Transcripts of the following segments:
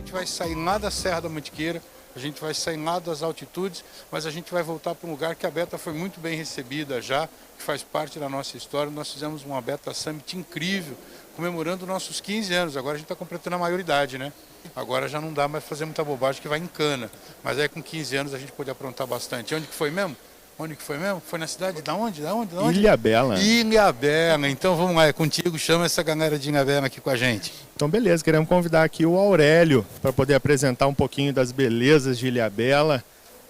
gente vai sair lá da Serra da Mantiqueira, a gente vai sair lá das altitudes, mas a gente vai voltar para um lugar que a Beta foi muito bem recebida já, que faz parte da nossa história. Nós fizemos uma Beta Summit incrível, comemorando nossos 15 anos. Agora a gente está completando a maioridade, né? Agora já não dá mais fazer muita bobagem, que vai em cana. Mas aí com 15 anos a gente pode aprontar bastante. Onde que foi mesmo? Onde que foi mesmo? Foi na cidade? Da onde? Ilhabela. Ilhabela. Então vamos lá, é contigo. Chama essa galera de Ilhabela aqui com a gente. Então beleza, queremos convidar aqui o Aurélio para poder apresentar um pouquinho das belezas de Ilhabela.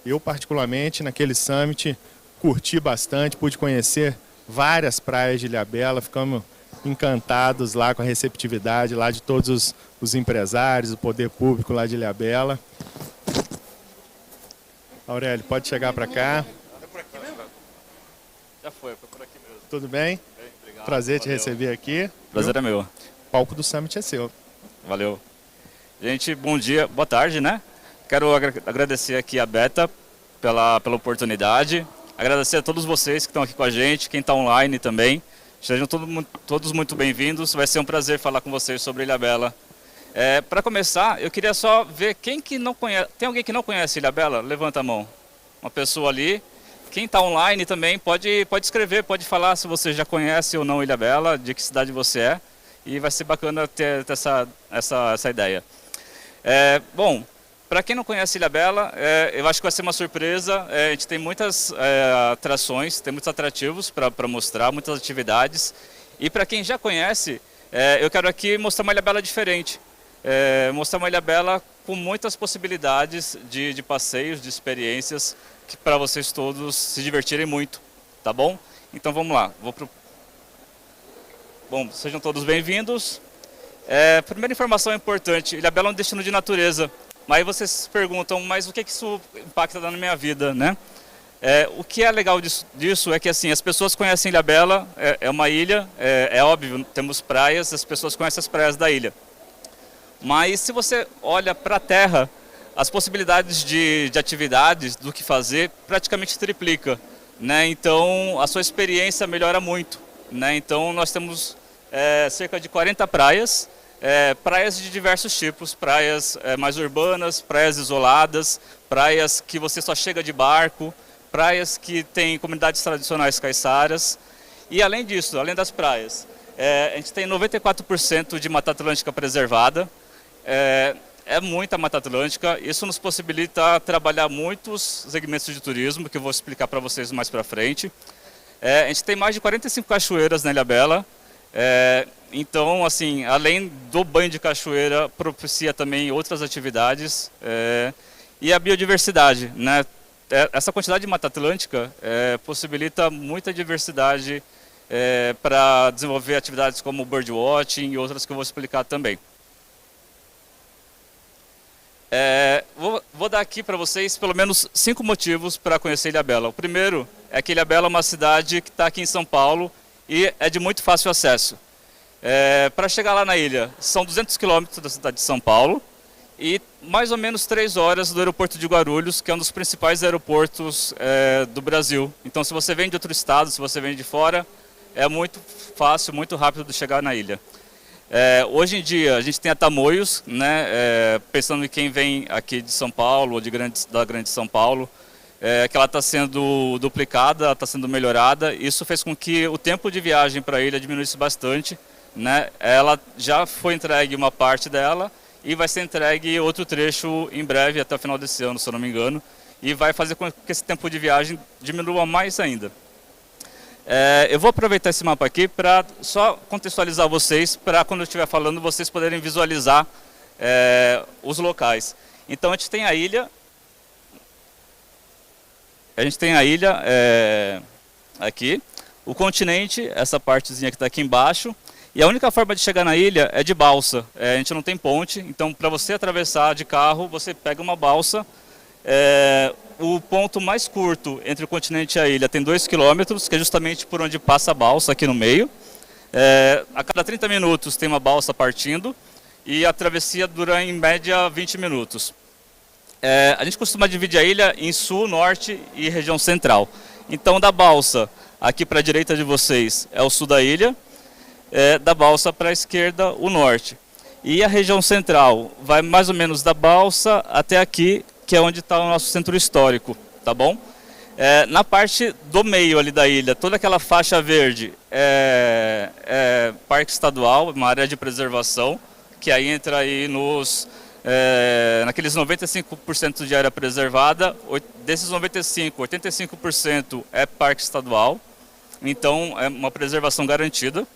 Eu particularmente naquele summit curti bastante, pude conhecer várias praias de Ilhabela, ficamos encantados lá com a receptividade lá de todos os empresários, o poder público lá de Ilhabela. Aurélio, pode chegar para cá. Já foi por aqui mesmo. Tudo bem? Bem, obrigado. Prazer te Valeu. receber aqui. Prazer é meu. O palco do Summit é seu. Valeu. Gente, bom dia, boa tarde, né? Quero agradecer aqui a Beta pela oportunidade. Agradecer a todos vocês que estão aqui com a gente, quem está online também. Sejam todos muito bem-vindos. Vai ser um prazer falar com vocês sobre Ilhabela. Para começar, eu queria só ver quem que não conhece. Tem alguém que não conhece Ilhabela? Levanta a mão. Uma pessoa ali. Quem está online também pode escrever, pode falar se você já conhece ou não Ilhabela, de que cidade você é. E vai ser bacana ter essa ideia. Bom, para quem não conhece Ilhabela, eu acho que vai ser uma surpresa. A gente tem muitas atrações, tem muitos atrativos para mostrar, muitas atividades. E para quem já conhece, eu quero aqui mostrar uma Ilhabela diferente. Mostrar uma Ilhabela com muitas possibilidades de passeios, de experiências, para vocês todos se divertirem muito, tá bom? Então vamos lá. Bom, sejam todos bem-vindos. Primeira informação importante, Ilhabela é um destino de natureza. Mas aí vocês se perguntam, mas o que isso impacta na minha vida, né? O que é legal disso é que assim, as pessoas conhecem Ilhabela, é uma ilha, é óbvio, temos praias, as pessoas conhecem as praias da ilha. Mas se você olha para a terra, as possibilidades de atividades, do que fazer, praticamente triplica, né? Então, a sua experiência melhora muito, né? Então, nós temos cerca de 40 praias, praias de diversos tipos, praias mais urbanas, praias isoladas, praias que você só chega de barco, praias que têm comunidades tradicionais caiçaras. E, além disso, além das praias, a gente tem 94% de Mata Atlântica preservada. É muita Mata Atlântica, isso nos possibilita trabalhar muitos segmentos de turismo, que eu vou explicar para vocês mais para frente. A gente tem mais de 45 cachoeiras na Ilhabela, então, assim, além do banho de cachoeira, propicia também outras atividades e a biodiversidade, né? Essa quantidade de Mata Atlântica possibilita muita diversidade para desenvolver atividades como birdwatching e outras que eu vou explicar também. Vou dar aqui para vocês pelo menos 5 motivos para conhecer Ilhabela. O primeiro é que Ilhabela é uma cidade que está aqui em São Paulo e é de muito fácil acesso. Para chegar lá na ilha, são 200 quilômetros da cidade de São Paulo e mais ou menos 3 horas do aeroporto de Guarulhos, que é um dos principais aeroportos do Brasil. Então, se você vem de outro estado, se você vem de fora, é muito fácil, muito rápido de chegar na ilha. Hoje em dia a gente tem a Tamoios, né, pensando em quem vem aqui de São Paulo ou da Grande São Paulo, que ela está sendo duplicada, está sendo melhorada. Isso fez com que o tempo de viagem para a ilha diminuísse bastante, né? Ela já foi entregue uma parte dela e vai ser entregue outro trecho em breve, até o final desse ano, se eu não me engano, e vai fazer com que esse tempo de viagem diminua mais ainda. Eu vou aproveitar esse mapa aqui para só contextualizar vocês, para quando eu estiver falando vocês poderem visualizar os locais. Então a gente tem a ilha, aqui, o continente, essa partezinha que está aqui embaixo, e a única forma de chegar na ilha é de balsa. A gente não tem ponte, então para você atravessar de carro, você pega uma balsa. O ponto mais curto entre o continente e a ilha tem 2 quilômetros, que é justamente por onde passa a balsa aqui no meio. A cada 30 minutos tem uma balsa partindo e a travessia dura em média 20 minutos. A gente costuma dividir a ilha em sul, norte e região central. Então da balsa aqui para a direita de vocês é o sul da ilha, da balsa para a esquerda o norte. E a região central vai mais ou menos da balsa até aqui, que é onde está o nosso centro histórico, tá bom? Na parte do meio ali da ilha, toda aquela faixa verde é parque estadual, uma área de preservação, que aí entra aí naqueles 95% de área preservada. Desses 95%, 85% é parque estadual, então é uma preservação garantida.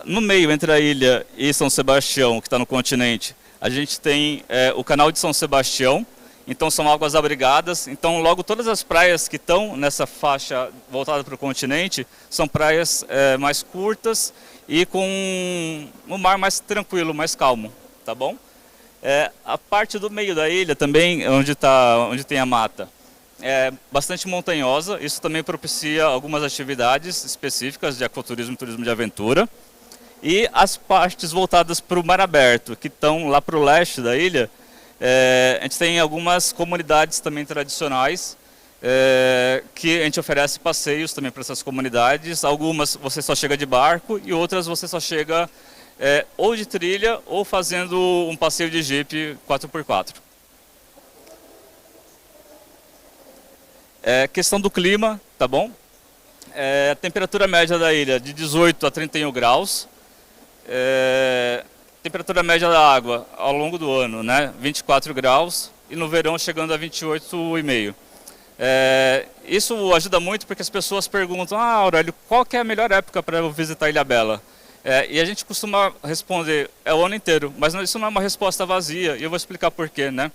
No meio, entre a ilha e São Sebastião, que está no continente, a gente tem o canal de São Sebastião. Então são águas abrigadas, então logo todas as praias que estão nessa faixa voltada para o continente são praias mais curtas e com um mar mais tranquilo, mais calmo, tá bom? A parte do meio da ilha também, onde tem a mata, é bastante montanhosa, isso também propicia algumas atividades específicas de ecoturismo e turismo de aventura. E as partes voltadas para o mar aberto, que estão lá para o leste da ilha, a gente tem algumas comunidades também tradicionais que a gente oferece passeios também para essas comunidades. Algumas você só chega de barco e outras você só chega ou de trilha ou fazendo um passeio de Jeep 4x4. Questão do clima, tá bom? A temperatura média da ilha de 18 a 31 graus. Temperatura média da água ao longo do ano, né, 24 graus, e no verão chegando a 28,5. Isso ajuda muito porque as pessoas perguntam: Aurélio, qual que é a melhor época para eu visitar Ilhabela? E a gente costuma responder: é o ano inteiro, mas isso não é uma resposta vazia, e eu vou explicar por quê, né?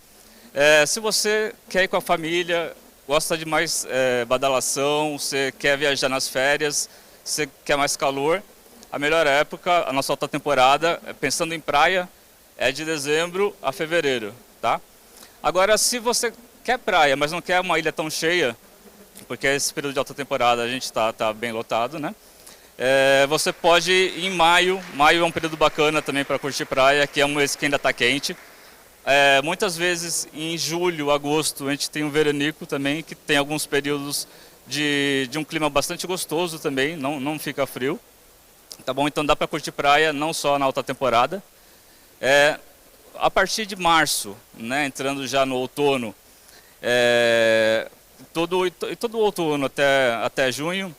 Se você quer ir com a família, gosta de mais badalação, você quer viajar nas férias, você quer mais calor, a melhor época, a nossa alta temporada, pensando em praia, é de dezembro a fevereiro, tá? Agora, se você quer praia, mas não quer uma ilha tão cheia, porque esse período de alta temporada a gente tá bem lotado, né? Você pode ir em maio. Maio é um período bacana também para curtir praia, que é um mês que ainda está quente. Muitas vezes em julho, agosto, a gente tem um veranico também, que tem alguns períodos de um clima bastante gostoso também, não fica frio. Tá bom? Então dá para curtir praia não só na alta temporada. A partir de março, né, entrando já no outono, todo o outono até junho,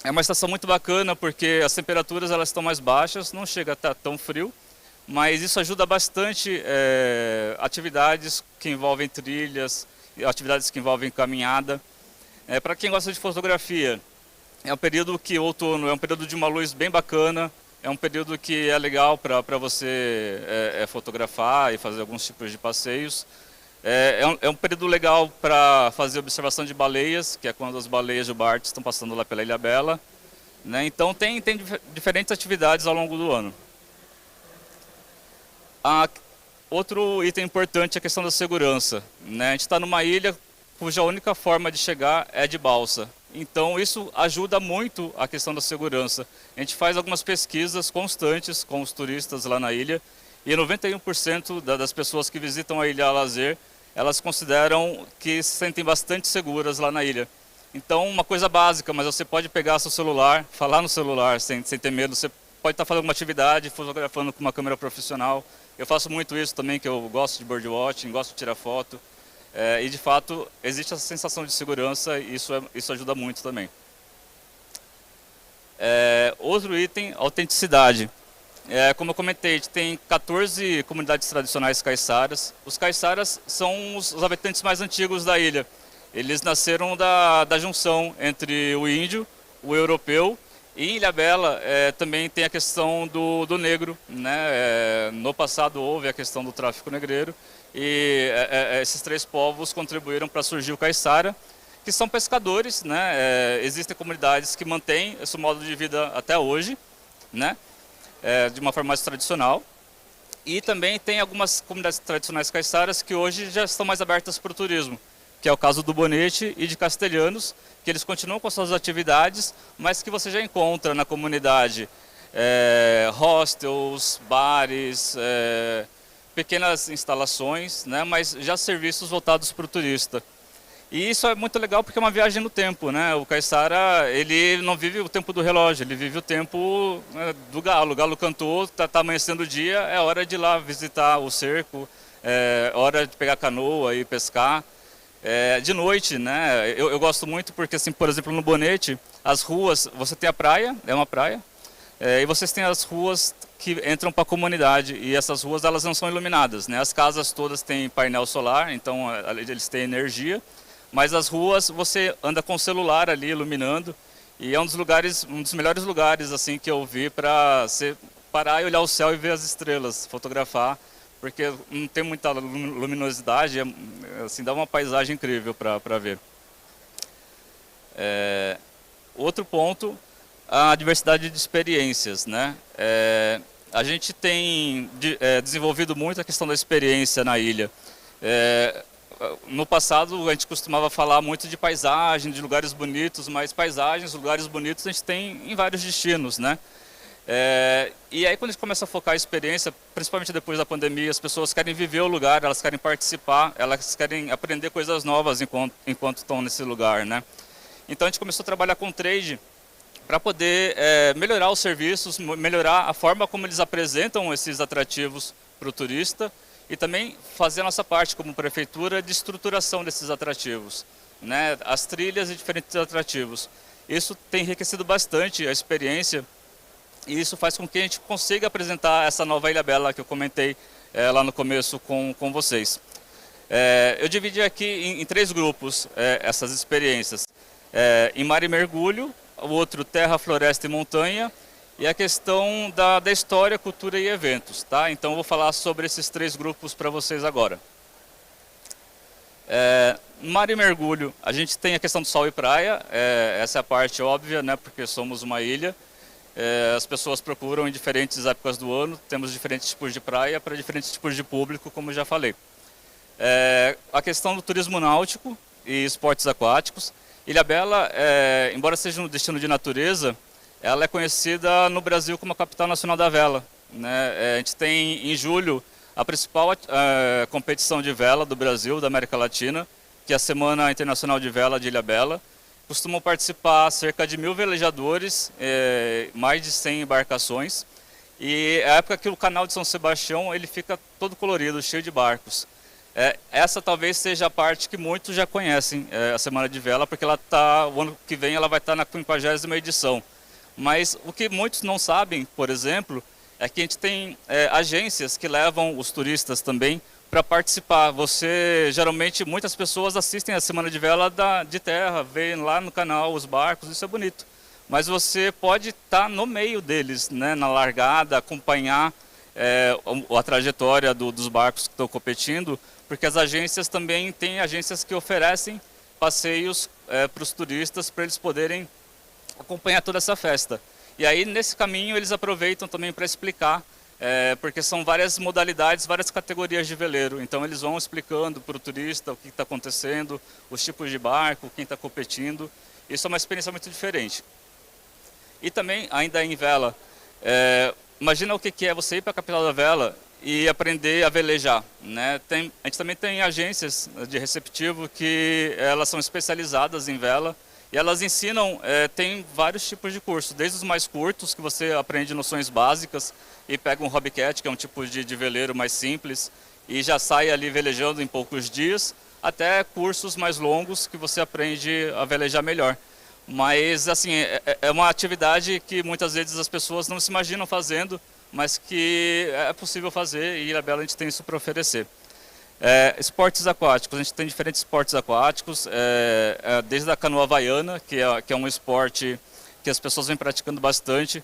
é uma estação muito bacana porque as temperaturas elas estão mais baixas, não chega a estar tão frio, mas isso ajuda bastante atividades que envolvem trilhas, atividades que envolvem caminhada. Para quem gosta de fotografia, é um período que o outono é um período de uma luz bem bacana, é um período que é legal para você fotografar e fazer alguns tipos de passeios. É um período legal para fazer observação de baleias, que é quando as baleias jubarte estão passando lá pela Ilhabela, né? Então tem diferentes atividades ao longo do ano. Outro item importante é a questão da segurança, né? A gente está numa ilha cuja única forma de chegar é de balsa. Então isso ajuda muito a questão da segurança. A gente faz algumas pesquisas constantes com os turistas lá na ilha e 91% das pessoas que visitam a ilha a lazer, elas consideram que se sentem bastante seguras lá na ilha. Então uma coisa básica, mas você pode pegar seu celular, falar no celular sem ter medo, você pode estar fazendo uma atividade, fotografando com uma câmera profissional. Eu faço muito isso também, que eu gosto de birdwatching, gosto de tirar foto. E de fato existe essa sensação de segurança e isso ajuda muito também. Outro item, autenticidade. Como eu comentei, a gente tem 14 comunidades tradicionais caiçaras. Os caiçaras são os habitantes mais antigos da ilha. Eles nasceram da junção entre o índio, o europeu, e em Ilhabela também tem a questão do negro, né? No passado houve a questão do tráfico negreiro e esses três povos contribuíram para surgir o caiçara, que são pescadores, né? Existem comunidades que mantêm esse modo de vida até hoje, né? De uma forma mais tradicional. E também tem algumas comunidades tradicionais caiçaras que hoje já estão mais abertas para o turismo, que é o caso do Bonete e de Castelhanos, que eles continuam com suas atividades, mas que você já encontra na comunidade hostels, bares, pequenas instalações, né, mas já serviços voltados para o turista. E isso é muito legal porque é uma viagem no tempo, né? O Caiçara, ele não vive o tempo do relógio, ele vive o tempo, né, do galo. O galo cantou, tá amanhecendo o dia, é hora de ir lá visitar o cerco, é hora de pegar canoa e pescar. De noite, né? Eu gosto muito porque, assim, por exemplo, no Bonete, as ruas, você tem a praia, é uma praia, e vocês têm as ruas que entram para a comunidade, e essas ruas elas não são iluminadas, né? As casas todas têm painel solar, então eles têm energia, mas as ruas você anda com o celular ali iluminando, e é um dos melhores lugares assim que eu vi para você parar e olhar o céu e ver as estrelas, fotografar, porque não tem muita luminosidade, assim, dá uma paisagem incrível para ver. Outro ponto, a diversidade de experiências, né? A gente tem desenvolvido muito a questão da experiência na ilha. No passado a gente costumava falar muito de paisagem, de lugares bonitos, mas paisagens, lugares bonitos a gente tem em vários destinos, né? E aí quando a gente começa a focar a experiência, principalmente depois da pandemia, as pessoas querem viver o lugar, elas querem participar, elas querem aprender coisas novas enquanto estão nesse lugar, né? Então a gente começou a trabalhar com trade para poder melhorar os serviços, melhorar a forma como eles apresentam esses atrativos para o turista e também fazer a nossa parte como prefeitura de estruturação desses atrativos, né? As trilhas e diferentes atrativos. Isso tem enriquecido bastante a experiência e isso faz com que a gente consiga apresentar essa nova Ilhabela que eu comentei lá no começo com vocês. Eu dividi aqui em 3 grupos essas experiências. Em mar e mergulho, o outro terra, floresta e montanha, e a questão da história, cultura e eventos, tá? Então eu vou falar sobre esses 3 grupos para vocês agora. Mar e mergulho, a gente tem a questão do sol e praia, essa é a parte óbvia, né? Porque somos uma ilha. As pessoas procuram em diferentes épocas do ano, temos diferentes tipos de praia para diferentes tipos de público, como já falei. A questão do turismo náutico e esportes aquáticos. Ilhabela, embora seja um destino de natureza, ela é conhecida no Brasil como a capital nacional da vela, né? A gente tem em julho a principal competição de vela do Brasil, da América Latina, que é a Semana Internacional de Vela de Ilhabela. Costumam participar cerca de 1000 velejadores, mais de 100 embarcações. E é a época que o canal de São Sebastião ele fica todo colorido, cheio de barcos. Essa talvez seja a parte que muitos já conhecem, a Semana de Vela, porque o ano que vem ela vai estar na 50ª edição. Mas o que muitos não sabem, por exemplo, é que a gente tem agências que levam os turistas também para participar. Geralmente, muitas pessoas assistem a Semana de Vela de terra, veem lá no canal os barcos, isso é bonito. Mas você pode estar no meio deles, né, na largada, acompanhar a trajetória dos barcos que estão competindo, porque as agências também têm agências que oferecem passeios para os turistas, para eles poderem acompanhar toda essa festa. E aí, nesse caminho, eles aproveitam também para explicar, porque são várias modalidades, várias categorias de veleiro. Então eles vão explicando para o turista o que está acontecendo, os tipos de barco, quem está competindo. Isso é uma experiência muito diferente. E também, ainda em vela, imagina o que é você ir para a capital da vela e aprender a velejar, né? A gente também tem agências de receptivo que elas são especializadas em vela e elas ensinam, tem vários tipos de cursos, desde os mais curtos, que você aprende noções básicas e pega um hobbycat, que é um tipo de veleiro mais simples, e já sai ali velejando em poucos dias, até cursos mais longos que você aprende a velejar melhor. Mas, assim, é uma atividade que muitas vezes as pessoas não se imaginam fazendo, mas que é possível fazer e em Ilhabela a gente tem isso para oferecer. Esportes aquáticos, a gente tem diferentes esportes aquáticos, desde a canoa havaiana, que é um esporte que as pessoas vêm praticando bastante.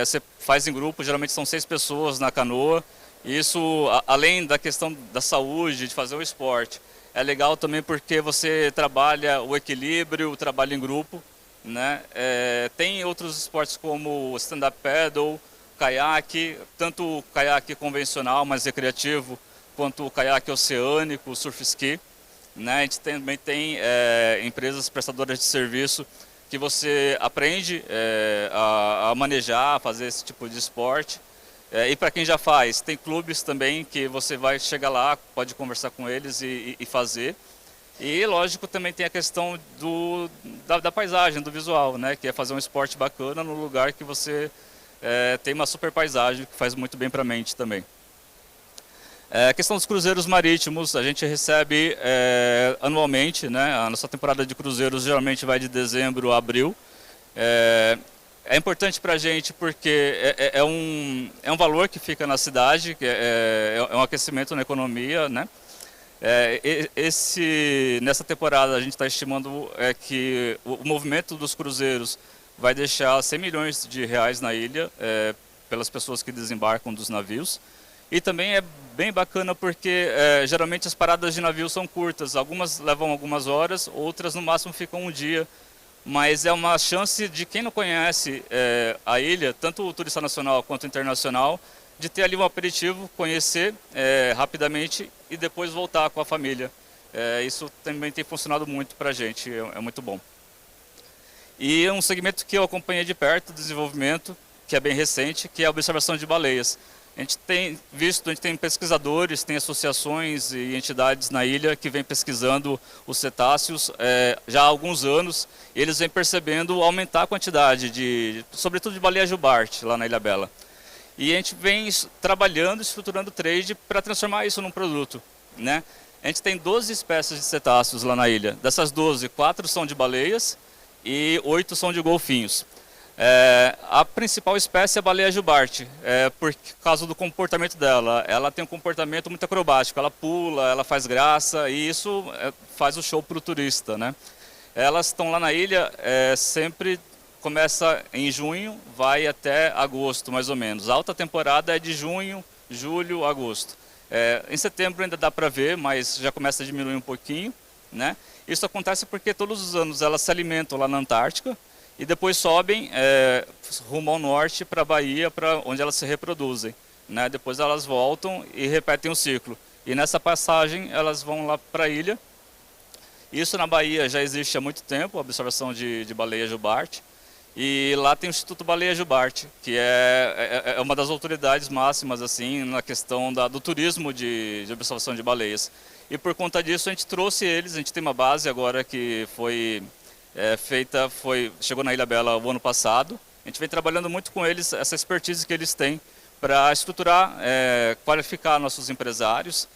Você faz em grupo, geralmente são 6 pessoas na canoa. Isso, além da questão da saúde, de fazer o esporte, é legal também porque você trabalha o equilíbrio, o trabalho em grupo, né? Tem outros esportes como stand-up paddle, caiaque, tanto o caiaque convencional, mais recreativo, quanto o caiaque oceânico, o surf ski, né? A gente também tem empresas prestadoras de serviço que você aprende a manejar, a fazer esse tipo de esporte. E para quem já faz, tem clubes também que você vai chegar lá, pode conversar com eles e fazer. E, lógico, também tem a questão da paisagem, do visual, né? Que é fazer um esporte bacana no lugar que você tem uma super paisagem, que faz muito bem para a mente também. A questão dos cruzeiros marítimos, a gente recebe anualmente, né? A nossa temporada de cruzeiros geralmente vai de dezembro a abril. É importante para a gente porque é um valor que fica na cidade, que é um aquecimento na economia, né? Nessa temporada a gente está estimando que o movimento dos cruzeiros vai deixar 100 milhões de reais na ilha, pelas pessoas que desembarcam dos navios. E também é bem bacana porque geralmente as paradas de navio são curtas, algumas levam algumas horas, outras no máximo ficam um dia. Mas é uma chance de quem não conhece a ilha, tanto o turista nacional quanto o internacional, de ter ali um aperitivo, conhecer rapidamente e depois voltar com a família. Isso também tem funcionado muito para a gente, é muito bom. E um segmento que eu acompanhei de perto, o desenvolvimento, que é bem recente, que é a observação de baleias. A gente tem pesquisadores, tem associações e entidades na ilha que vêm pesquisando os cetáceos já há alguns anos. E eles vêm percebendo aumentar a quantidade, sobretudo de baleia jubarte, lá na Ilhabela. E a gente vem trabalhando, estruturando trade para transformar isso num produto, né? A gente tem 12 espécies de cetáceos lá na ilha. Dessas 12, 4 são de baleias e 8 são de golfinhos. A principal espécie é a baleia jubarte, por causa do comportamento dela. Ela tem um comportamento muito acrobático, ela pula, ela faz graça e isso faz o show para o turista, né? Elas estão lá na ilha, sempre começa em junho, vai até agosto mais ou menos. A alta temporada é de junho, julho, agosto. Em setembro ainda dá para ver, mas já começa a diminuir um pouquinho, né? Isso acontece porque todos os anos elas se alimentam lá na Antártica, e depois sobem rumo ao norte para a Bahia, para onde elas se reproduzem, né? Depois elas voltam e repetem o ciclo. E nessa passagem elas vão lá para a ilha. Isso na Bahia já existe há muito tempo, a observação de baleia jubarte. E lá tem o Instituto Baleia Jubarte, que é uma das autoridades máximas assim na questão do turismo de observação de baleias. E por conta disso a gente trouxe eles, a gente tem uma base agora que foi chegou na Ilhabela o ano passado. A gente vem trabalhando muito com eles, essa expertise que eles têm para estruturar, qualificar nossos empresários,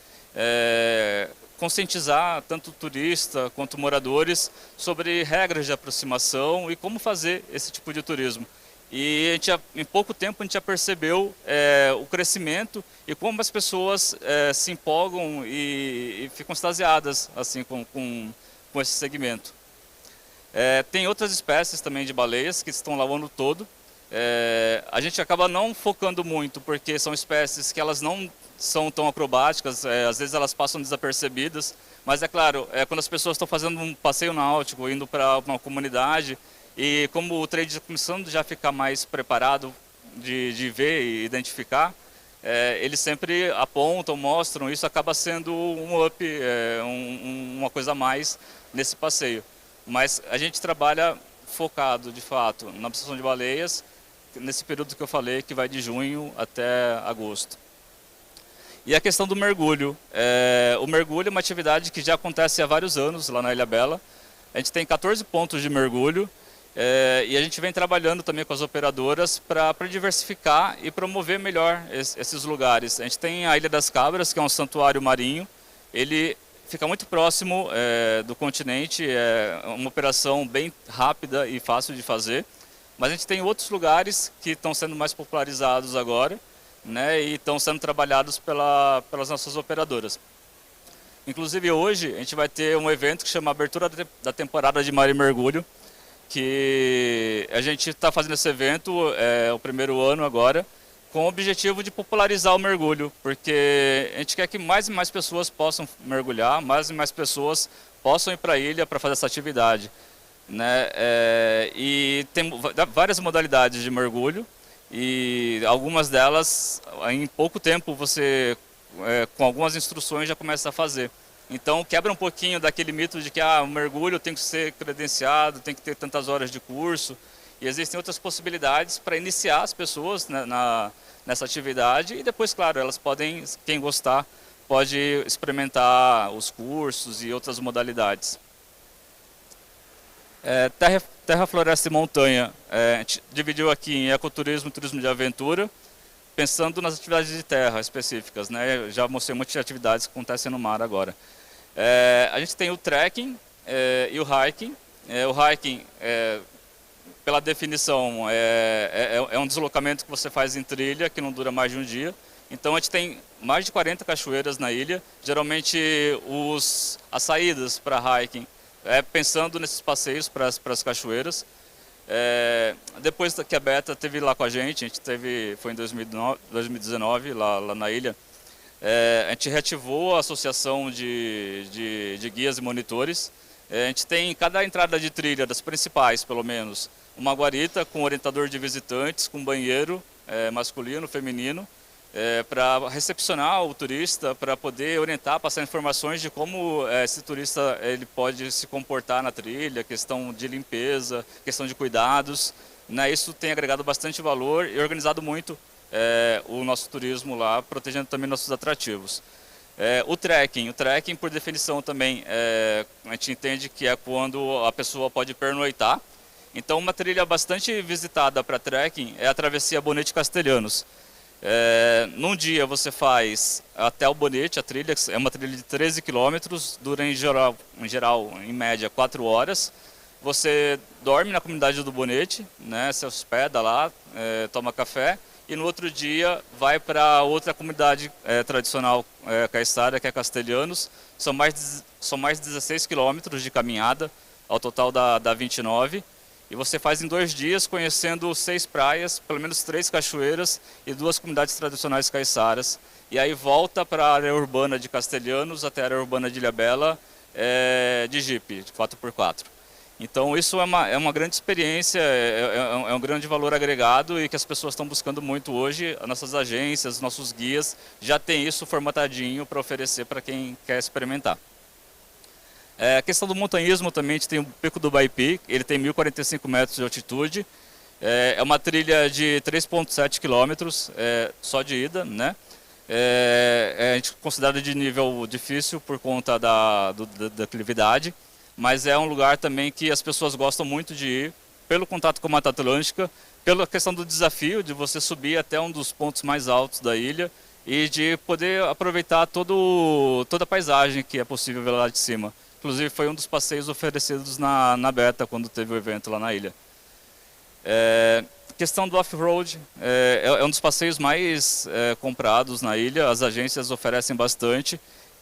conscientizar tanto o turista quanto moradores sobre regras de aproximação e como fazer esse tipo de turismo. E em pouco tempo a gente já percebeu o crescimento e como as pessoas se empolgam e ficam extasiadas assim, com esse segmento. Tem outras espécies também de baleias que estão lá o ano todo. A gente acaba não focando muito porque são espécies que elas não são tão acrobáticas, às vezes elas passam desapercebidas, mas é claro, quando as pessoas estão fazendo um passeio náutico, indo para uma comunidade, e como o trade está começando já a ficar mais preparado de ver e identificar, eles sempre apontam, mostram, isso acaba sendo um up, uma coisa a mais nesse passeio. Mas a gente trabalha focado, de fato, na observação de baleias, nesse período que eu falei, que vai de junho até agosto. E a questão do mergulho. O mergulho é uma atividade que já acontece há vários anos lá na Ilhabela. A gente tem 14 pontos de mergulho e a gente vem trabalhando também com as operadoras para diversificar e promover melhor esses lugares. A gente tem a Ilha das Cabras, que é um santuário marinho. Ele fica muito próximo do continente, é uma operação bem rápida e fácil de fazer. Mas a gente tem outros lugares que estão sendo mais popularizados agora, né, e estão sendo trabalhados pelas nossas operadoras. Inclusive hoje a gente vai ter um evento que chama Abertura da Temporada de Mar e Mergulho, que a gente está fazendo esse evento, o primeiro ano agora, com o objetivo de popularizar o mergulho, porque a gente quer que mais e mais pessoas possam mergulhar, mais e mais pessoas possam ir para a ilha para fazer essa atividade, né? E tem várias modalidades de mergulho, e algumas delas, em pouco tempo, você, com algumas instruções, já começa a fazer. Então, quebra um pouquinho daquele mito de que o mergulho tem que ser credenciado, tem que ter tantas horas de curso. E existem outras possibilidades para iniciar as pessoas, né, nessa atividade. E depois, claro, elas podem, quem gostar, pode experimentar os cursos e outras modalidades. Terra, floresta e montanha, a gente dividiu aqui em ecoturismo e turismo de aventura, pensando nas atividades de terra específicas, né? Já mostrei muitas atividades que acontecem no mar agora. A gente tem o trekking e o hiking. O hiking, pela definição, é um deslocamento que você faz em trilha, que não dura mais de um dia. Então a gente tem mais de 40 cachoeiras na ilha, geralmente as saídas para hiking, pensando nesses passeios para as cachoeiras. Depois que a Beta esteve lá com a gente foi em 2019 lá na ilha, a gente reativou a associação de guias e monitores. A gente tem em cada entrada de trilha, das principais pelo menos, uma guarita com orientador de visitantes, com banheiro masculino, feminino, para recepcionar o turista, para poder orientar, passar informações de como esse turista ele pode se comportar na trilha, questão de limpeza, questão de cuidados, né? Isso tem agregado bastante valor e organizado muito o nosso turismo lá, protegendo também nossos atrativos. O trekking por definição também, a gente entende que é quando a pessoa pode pernoitar. Então uma trilha bastante visitada para trekking é a travessia Bonete Castelhanos. Num dia você faz até o Bonete, a trilha é uma trilha de 13 quilômetros, dura em geral, em média, 4 horas. Você dorme na comunidade do Bonete, né, se hospeda lá, toma café, e no outro dia vai para outra comunidade tradicional caiçara, que é Castelhanos. São mais 16 quilômetros de caminhada, ao total dá 29. E você faz em 2 dias, conhecendo 6 praias, pelo menos 3 cachoeiras e 2 comunidades tradicionais caiçaras. E aí volta para a área urbana de Castelhanos até a área urbana de Ilhabela de Jeep, de 4x4. Então isso é uma grande experiência, é um grande valor agregado e que as pessoas estão buscando muito hoje. As nossas agências, nossos guias já tem isso formatadinho para oferecer para quem quer experimentar. A questão do montanhismo também, a gente tem o Pico do Baipi, ele tem 1.045 metros de altitude, é uma trilha de 3,7 quilômetros, só de ida, né? A gente considera de nível difícil por conta da declividade, mas é um lugar também que as pessoas gostam muito de ir, pelo contato com a Mata Atlântica, pela questão do desafio de você subir até um dos pontos mais altos da ilha e de poder aproveitar toda a paisagem que é possível ver lá de cima. Inclusive foi um dos passeios oferecidos na Beta, quando teve o evento lá na ilha. Questão do off-road, é um dos passeios mais comprados na ilha, as agências oferecem bastante,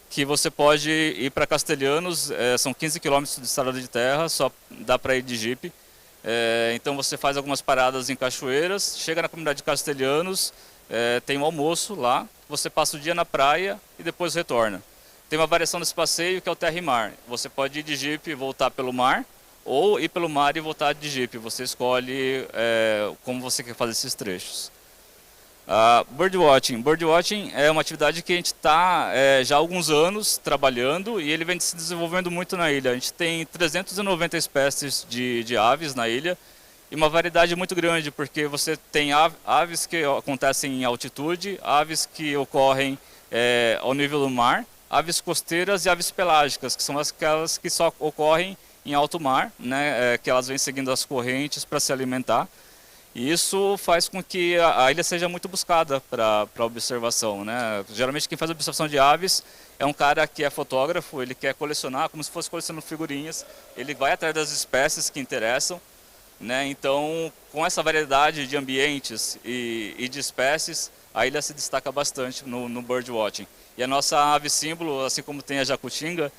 que você pode ir para Castelhanos, são 15 quilômetros de estrada de terra, só dá para ir de Jeep. Então você faz algumas paradas em cachoeiras, chega na comunidade de Castelhanos, tem um almoço lá, você passa o dia na praia e depois retorna. Tem uma variação desse passeio que é o terra e mar. Você pode ir de Jeep e voltar pelo mar, ou ir pelo mar e voltar de Jeep. Você escolhe como você quer fazer esses trechos. Birdwatching. Birdwatching é uma atividade que a gente está já há alguns anos trabalhando e ele vem se desenvolvendo muito na ilha. A gente tem 390 espécies de aves na ilha e uma variedade muito grande, porque você tem aves que acontecem em altitude, aves que ocorrem ao nível do mar, aves costeiras e aves pelágicas, que são aquelas que só ocorrem em alto mar, né, que elas vêm seguindo as correntes para se alimentar. E isso faz com que a ilha seja muito buscada para observação, né? Geralmente quem faz observação de aves é um cara que é fotógrafo, ele quer colecionar, como se fosse colecionando figurinhas, ele vai atrás das espécies que interessam, né? Então, com essa variedade de ambientes e de espécies, a ilha se destaca bastante no birdwatching. E a nossa ave símbolo, assim como tem a jacutinga,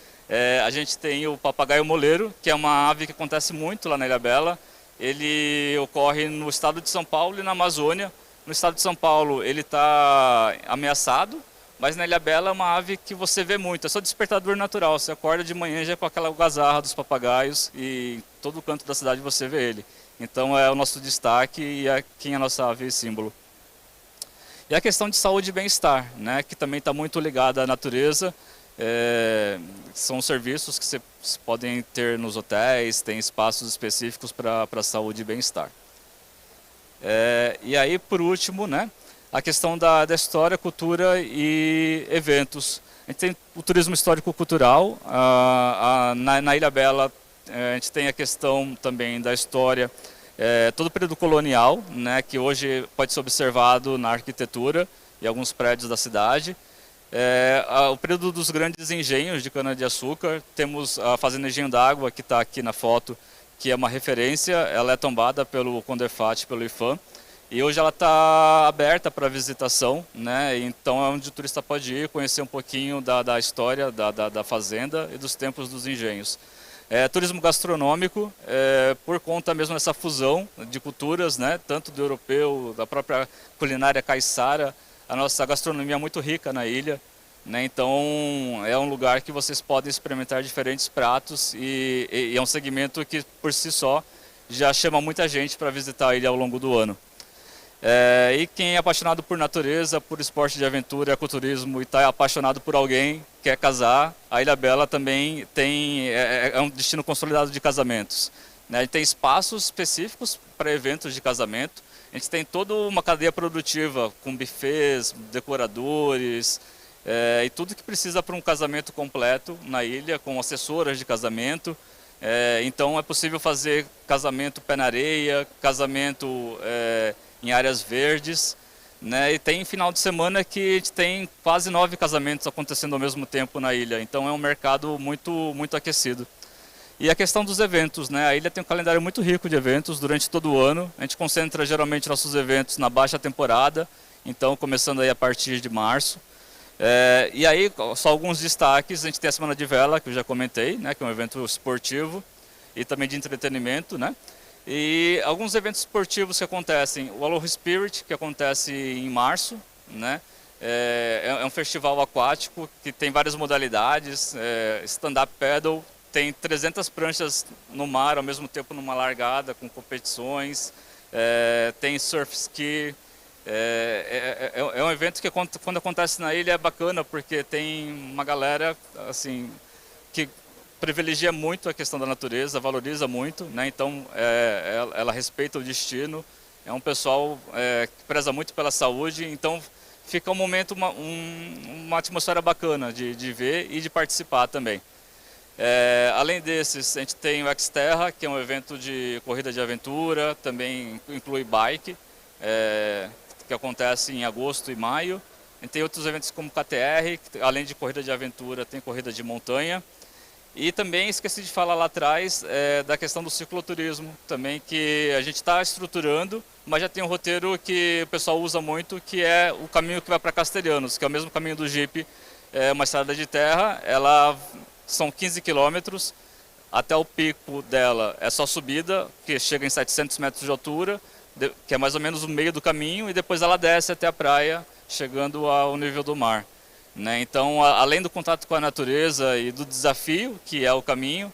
a gente tem o papagaio moleiro, que é uma ave que acontece muito lá na Ilhabela. Ele ocorre no estado de São Paulo e na Amazônia. No estado de São Paulo ele está ameaçado, mas na Ilhabela é uma ave que você vê muito, é só despertador natural. Você acorda de manhã já com aquela algazarra dos papagaios e em todo canto da cidade você vê ele. Então é o nosso destaque e aqui é a nossa ave símbolo. E a questão de saúde e bem-estar, né, que também está muito ligada à natureza. São serviços que você podem ter nos hotéis, tem espaços específicos para saúde e bem-estar. E aí, por último, né, a questão da história, cultura e eventos. A gente tem o turismo histórico-cultural, na Ilhabela a gente tem a questão também da história, todo o período colonial, né, que hoje pode ser observado na arquitetura e alguns prédios da cidade. O período dos grandes engenhos de cana-de-açúcar, temos a Fazenda Engenho d'Água, que está aqui na foto, que é uma referência, ela é tombada pelo CONDEFAT, pelo IFAM, e hoje ela está aberta para visitação, né? Então é onde o turista pode ir, conhecer um pouquinho da história da fazenda e dos tempos dos engenhos. Turismo gastronômico, por conta mesmo dessa fusão de culturas, né? Tanto do europeu, da própria culinária caiçara, a nossa gastronomia é muito rica na ilha, né? Então é um lugar que vocês podem experimentar diferentes pratos e é um segmento que por si só já chama muita gente para visitar a ilha ao longo do ano. E quem é apaixonado por natureza, por esporte de aventura, ecoturismo e está apaixonado por alguém, quer casar, a Ilhabela também é um destino consolidado de casamentos, né? A gente tem espaços específicos para eventos de casamento, a gente tem toda uma cadeia produtiva com buffets, decoradores e tudo que precisa para um casamento completo na ilha, com assessoras de casamento. Então é possível fazer casamento pé na areia, casamento em áreas verdes, né? E tem final de semana que a gente tem quase 9 casamentos acontecendo ao mesmo tempo na ilha, então é um mercado muito aquecido. E a questão dos eventos, né? A ilha tem um calendário muito rico de eventos durante todo o ano, a gente concentra geralmente nossos eventos na baixa temporada, então começando aí a partir de março. E aí, só alguns destaques, a gente tem a Semana de Vela, que eu já comentei, né? Que é um evento esportivo e também de entretenimento, né? E alguns eventos esportivos que acontecem, o Aloha Spirit, que acontece em março, né? É um festival aquático que tem várias modalidades, stand-up paddle, tem 300 pranchas no mar ao mesmo tempo numa largada, com competições, tem surf ski. É um evento que quando acontece na ilha é bacana, porque tem uma galera assim, que privilegia muito a questão da natureza, valoriza muito, né? Então ela respeita o destino, é um pessoal que preza muito pela saúde, então fica um momento, uma atmosfera bacana de ver e de participar também. Além desses, a gente tem o Xterra, que é um evento de corrida de aventura, também inclui bike, que acontece em agosto e maio. A gente tem outros eventos como KTR, que, além de corrida de aventura, tem corrida de montanha. E também esqueci de falar lá atrás da questão do cicloturismo, também que a gente está estruturando, mas já tem um roteiro que o pessoal usa muito, que é o caminho que vai para Castelhanos, que é o mesmo caminho do Jeep, uma estrada de terra, são 15 quilômetros, até o pico dela é só subida, que chega em 700 metros de altura, que é mais ou menos o meio do caminho, e depois ela desce até a praia, chegando ao nível do mar, né? Então, além do contato com a natureza e do desafio, que é o caminho,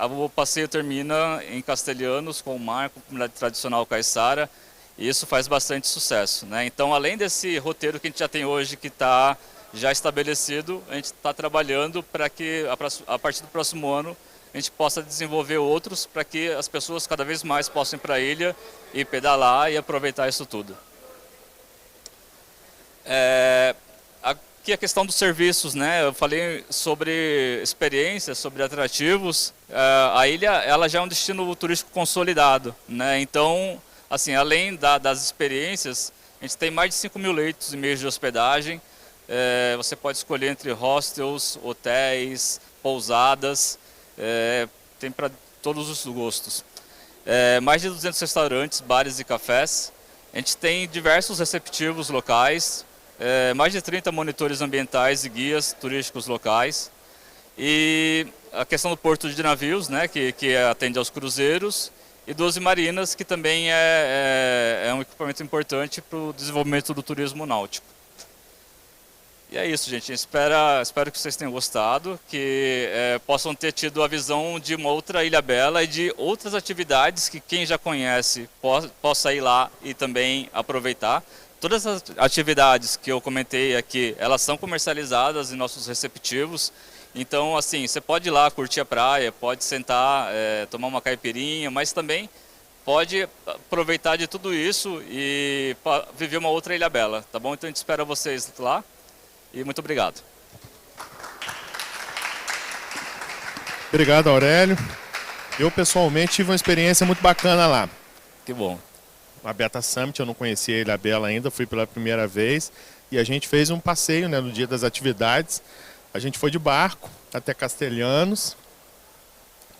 o passeio termina em Castelhanos, com o mar, com a comunidade tradicional caiçara, e isso faz bastante sucesso, né? Então, além desse roteiro que a gente já tem hoje, que está já estabelecido, a gente está trabalhando para que, a partir do próximo ano, a gente possa desenvolver outros para que as pessoas cada vez mais possam ir para a ilha e pedalar e aproveitar isso tudo. Aqui a questão dos serviços, né? Eu falei sobre experiências, sobre atrativos. A ilha, ela já é um destino turístico consolidado, né? Então, assim, além das experiências, a gente tem mais de 5.000 leitos e meios de hospedagem. Você pode escolher entre hostels, hotéis, pousadas, tem para todos os gostos. Mais de 200 restaurantes, bares e cafés. A gente tem diversos receptivos locais, mais de 30 monitores ambientais e guias turísticos locais. E a questão do porto de navios, né, que atende aos cruzeiros, e 12 marinas, que também é um equipamento importante para o desenvolvimento do turismo náutico. E é isso, gente. Espero que vocês tenham gostado, que possam ter tido a visão de uma outra Ilhabela e de outras atividades que quem já conhece possa ir lá e também aproveitar. Todas as atividades que eu comentei aqui, elas são comercializadas em nossos receptivos. Então, assim, você pode ir lá curtir a praia, pode sentar, tomar uma caipirinha, mas também pode aproveitar de tudo isso e viver uma outra Ilhabela, tá bom? Então a gente espera vocês lá. E muito obrigado. Obrigado, Aurélio. Eu, pessoalmente, tive uma experiência muito bacana lá. Que bom. A Beta Summit, eu não conhecia a Ilhabela ainda, fui pela primeira vez. E a gente fez um passeio, né, no dia das atividades. A gente foi de barco até Castelhanos.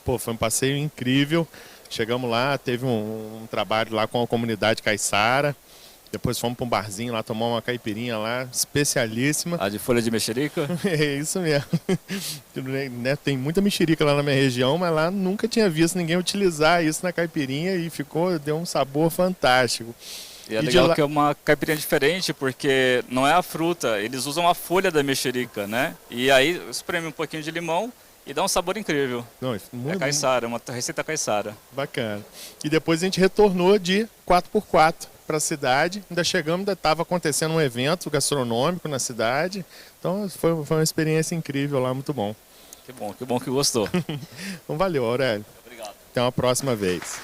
Pô, foi um passeio incrível. Chegamos lá, teve um trabalho lá com a comunidade caiçara. Depois fomos para um barzinho lá, tomar uma caipirinha lá, especialíssima. A de folha de mexerica? É isso mesmo. Né, tem muita mexerica lá na minha região, mas lá nunca tinha visto ninguém utilizar isso na caipirinha e deu um sabor fantástico. E é legal que é uma caipirinha diferente, porque não é a fruta, eles usam a folha da mexerica, né? E aí espreme um pouquinho de limão e dá um sabor incrível. Não, é caiçara, uma receita caiçara. Bacana. E depois a gente retornou de 4x4 para a cidade. Ainda chegamos, ainda estava acontecendo um evento gastronômico na cidade. Então foi uma experiência incrível lá, muito bom. Que bom que gostou. Então valeu, Aurélio. Obrigado. Até uma próxima vez.